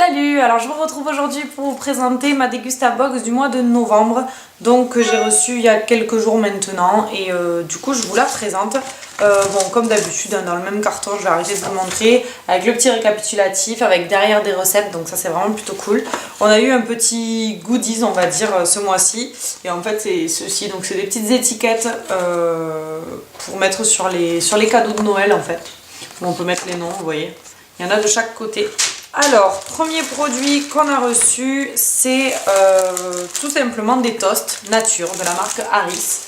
Salut, alors je vous retrouve aujourd'hui pour vous présenter ma Dégustabox du mois de novembre, donc que j'ai reçue il y a quelques jours maintenant, et du coup je vous la présente. Bon, comme d'habitude, dans le même carton, je vais arrêter de vous montrer, avec le petit récapitulatif, avec derrière des recettes, donc ça c'est vraiment plutôt cool. On a eu un petit goodies, on va dire, ce mois-ci, et en fait c'est ceci, donc c'est des petites étiquettes pour mettre sur les cadeaux de Noël en fait. On peut mettre les noms, vous voyez, il y en a de chaque côté. Alors, premier produit qu'on a reçu, c'est tout simplement des toasts nature de la marque Harris,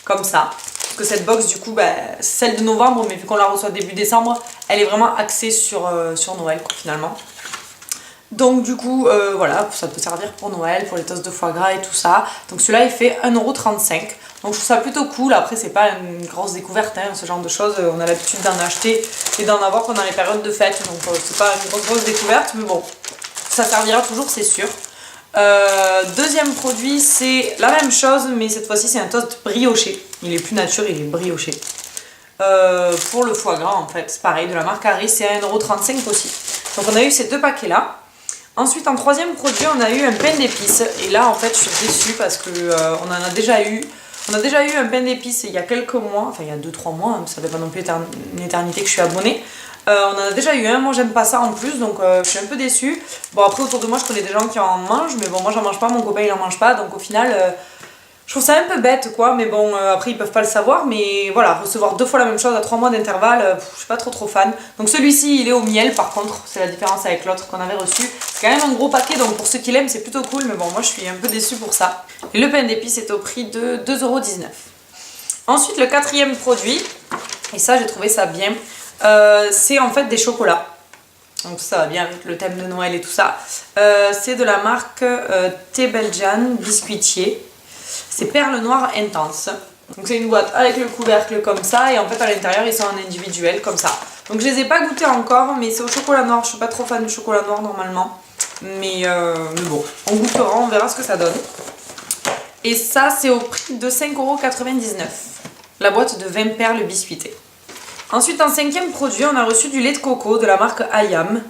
comme ça. Parce que cette box, du coup, c'est celle de novembre, mais vu qu'on la reçoit début décembre, elle est vraiment axée sur Noël, quoi, finalement. Donc du coup, voilà, ça peut servir pour Noël, pour les toasts de foie gras et tout ça. Donc celui-là, il fait 1,35 €. Donc je trouve ça plutôt cool. Après, c'est pas une grosse découverte, hein, ce genre de choses. On a l'habitude d'en acheter et d'en avoir pendant les périodes de fête. Donc c'est pas une grosse découverte, mais bon, ça servira toujours, c'est sûr. Deuxième produit, c'est la même chose, mais cette fois-ci, c'est un toast brioché. Il est plus nature, il est brioché. Pour le foie gras, en fait, c'est pareil, de la marque Harris, c'est 1,35 € aussi. Donc on a eu ces deux paquets-là. Ensuite, en troisième produit, on a eu un pain d'épices. Et là, en fait, je suis déçue parce que on en a déjà eu. On a déjà eu un pain d'épices il y a quelques mois, enfin il y a 2-3 mois, hein, ça fait pas non plus une éternité que je suis abonnée. On en a déjà eu un, moi j'aime pas ça en plus, donc je suis un peu déçue. Bon, après autour de moi, je connais des gens qui en mangent, mais bon, moi j'en mange pas, mon copain il en mange pas, donc au final, je trouve ça un peu bête quoi, mais bon, après ils peuvent pas le savoir, mais voilà, recevoir 2 fois la même chose à 3 mois d'intervalle, je suis pas trop fan. Donc celui-ci il est au miel par contre, c'est la différence avec l'autre qu'on avait reçu. C'est quand même un gros paquet, donc pour ceux qui l'aiment c'est plutôt cool, mais bon, moi je suis un peu déçue pour ça. Et le pain d'épices est au prix de 2,19 €. Ensuite, le quatrième produit, et ça j'ai trouvé ça bien, c'est en fait des chocolats. Donc ça va bien avec le thème de Noël et tout ça. C'est de la marque Thé Belgian Biscuitier. C'est perle noire intense. Donc c'est une boîte avec le couvercle comme ça, et en fait à l'intérieur ils sont en individuel comme ça. Donc je les ai pas goûtés encore, mais c'est au chocolat noir. Je suis pas trop fan du chocolat noir normalement, mais bon, on goûtera, on verra ce que ça donne. Et ça c'est au prix de 5,99 €. La boîte de 20 perles biscuitées. Ensuite, en cinquième produit, on a reçu du lait de coco de la marque Ayam,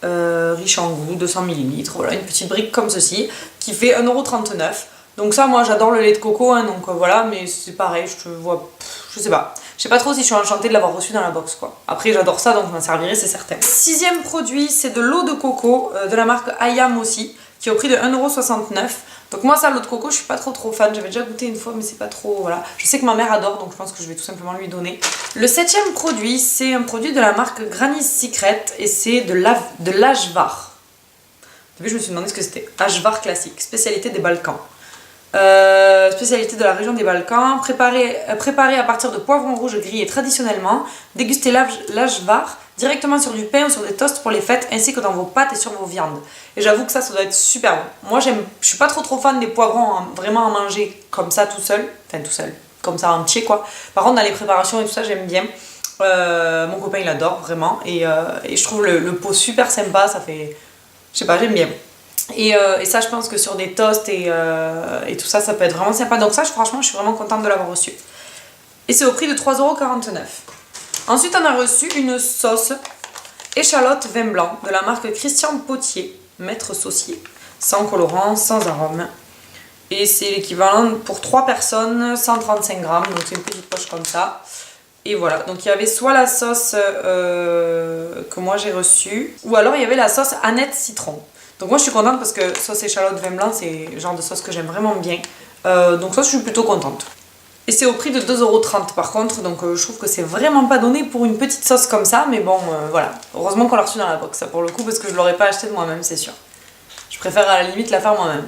riche en goût, 200 ml. Voilà, une petite brique comme ceci, qui fait 1,39 €. Donc ça, moi j'adore le lait de coco, hein, donc voilà, mais c'est pareil, je sais pas. Je sais pas trop si je suis enchantée de l'avoir reçu dans la box, quoi. Après, j'adore ça, donc je m'en servirai, c'est certain. Sixième produit, c'est de l'eau de coco de la marque Ayam aussi, qui est au prix de 1,69 €. Donc moi, ça, l'eau de coco, je suis pas trop fan. J'avais déjà goûté une fois, mais c'est pas trop, voilà. Je sais que ma mère adore, donc je pense que je vais tout simplement lui donner. Le septième produit, c'est un produit de la marque Granny Secret, et c'est de l'Ajvar. Au début, je me suis demandé ce que c'était. Ajvar classique, spécialité des Balkans. Spécialité de la région des Balkans, préparée à partir de poivrons rouges grillés traditionnellement. Dégustez l'ajvar directement sur du pain ou sur des toasts pour les fêtes, ainsi que dans vos pâtes et sur vos viandes. Et j'avoue que ça doit être super bon. Moi, je suis pas trop fan des poivrons, hein, vraiment à manger comme ça tout seul, comme ça entier quoi. Par contre, dans les préparations et tout ça, j'aime bien. Mon copain il adore vraiment, et je trouve le pot super sympa, ça fait, je sais pas, j'aime bien. Et ça, je pense que sur des toasts et tout ça, ça peut être vraiment sympa. Donc ça, franchement, je suis vraiment contente de l'avoir reçu. Et c'est au prix de 3,49 €. Ensuite, on a reçu une sauce échalote vin blanc de la marque Christian Potier, maître saucier. Sans colorant, sans arôme. Et c'est l'équivalent pour 3 personnes, 135 grammes. Donc c'est une petite poche comme ça. Et voilà, donc il y avait soit la sauce que moi j'ai reçue, ou alors il y avait la sauce Annette citron. Donc moi je suis contente parce que sauce échalote vin blanc, c'est le genre de sauce que j'aime vraiment bien. Donc ça, je suis plutôt contente. Et c'est au prix de 2,30 € par contre, donc je trouve que c'est vraiment pas donné pour une petite sauce comme ça, mais bon, voilà. Heureusement qu'on l'a reçu dans la box, ça pour le coup, parce que je l'aurais pas acheté de moi-même, c'est sûr. Je préfère à la limite la faire moi-même.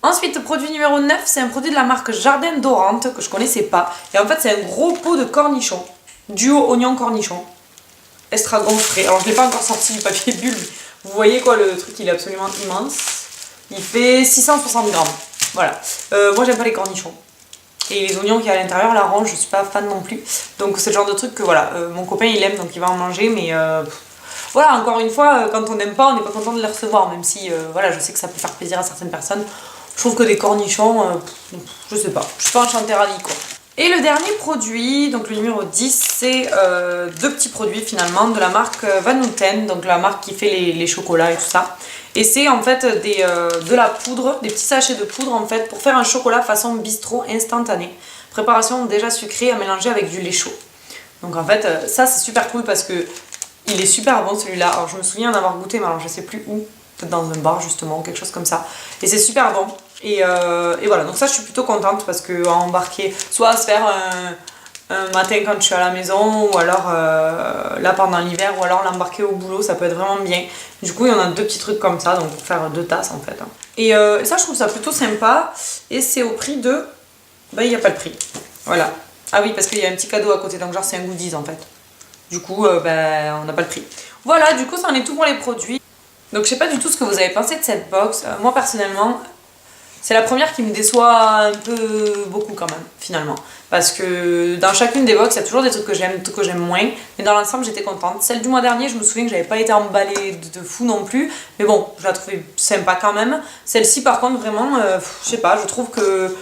Ensuite, produit numéro 9, c'est un produit de la marque Jardin d'Orante, que je connaissais pas. Et en fait, c'est un gros pot de cornichons. Duo oignon cornichon. Estragon frais. Alors, je l'ai pas encore sorti du papier bulle, mais vous voyez quoi, le truc, il est absolument immense. Il fait 660 grammes. Voilà. Moi, j'aime pas les cornichons. Et les oignons qu'il y a à l'intérieur, la ronge, je suis pas fan non plus. Donc, c'est le genre de truc que, voilà, mon copain, il aime, donc il va en manger, mais... Voilà, encore une fois, quand on n'aime pas, on n'est pas content de les recevoir, même si, voilà, je sais que ça peut faire plaisir à certaines personnes. Je trouve que des cornichons, je sais pas, je suis pas enchantée ravie quoi. Et le dernier produit, donc le numéro 10, c'est deux petits produits finalement de la marque Van Houten, donc la marque qui fait les chocolats et tout ça. Et c'est en fait de la poudre, des petits sachets de poudre en fait pour faire un chocolat façon bistrot instantané. Préparation déjà sucrée à mélanger avec du lait chaud. Donc en fait ça c'est super cool parce que il est super bon celui-là. Alors je me souviens d'avoir goûté mais alors je sais plus où, peut-être dans un bar justement, quelque chose comme ça. Et c'est super bon. Et voilà, donc ça je suis plutôt contente parce que embarquer, soit à se faire un matin quand je suis à la maison, ou alors là pendant l'hiver, ou alors l'embarquer au boulot, ça peut être vraiment bien. Du coup il y en a deux petits trucs comme ça, donc pour faire 2 tasses en fait. Et ça je trouve ça plutôt sympa, et c'est au prix de... Bah il n'y a pas le prix, voilà. Ah oui, parce qu'il y a un petit cadeau à côté, donc genre c'est un goodies en fait. Du coup bah, on n'a pas le prix. Voilà, du coup ça en est tout pour les produits. Donc je sais pas du tout ce que vous avez pensé de cette box. Moi personnellement... C'est la première qui me déçoit un peu beaucoup quand même, finalement. Parce que dans chacune des box, il y a toujours des trucs que j'aime moins. Mais dans l'ensemble, j'étais contente. Celle du mois dernier, je me souviens que j'avais pas été emballée de fou non plus. Mais bon, je la trouvais sympa quand même. Celle-ci, par contre, vraiment, je sais pas, je trouve que...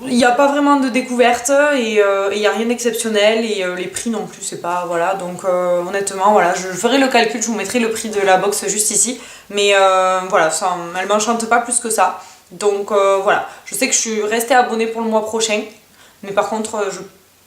Il n'y a pas vraiment de découverte et il n'y a rien d'exceptionnel et les prix non plus, c'est pas... Voilà, donc honnêtement, voilà, je ferai le calcul, je vous mettrai le prix de la box juste ici. Mais voilà, ça, elle m'enchante pas plus que ça. Donc voilà, je sais que je suis restée abonnée pour le mois prochain, mais par contre je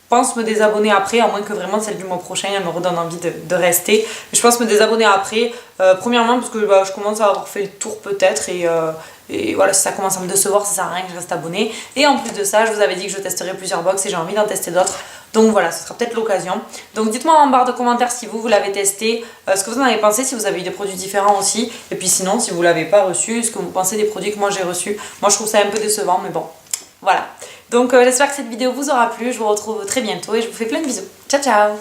pense me désabonner après, à moins que vraiment celle du mois prochain elle me redonne envie de rester. Mais je pense me désabonner après, premièrement parce que bah, je commence à avoir fait le tour peut-être et voilà, si ça commence à me décevoir, ça sert à rien que je reste abonnée. Et en plus de ça, je vous avais dit que je testerai plusieurs box et j'ai envie d'en tester d'autres. Donc voilà, ce sera peut-être l'occasion. Donc dites-moi en barre de commentaires si vous l'avez testé, ce que vous en avez pensé, si vous avez eu des produits différents aussi. Et puis sinon, si vous ne l'avez pas reçu, ce que vous pensez des produits que moi j'ai reçus. Moi je trouve ça un peu décevant, mais bon, voilà. Donc j'espère que cette vidéo vous aura plu. Je vous retrouve très bientôt et je vous fais plein de bisous. Ciao ciao!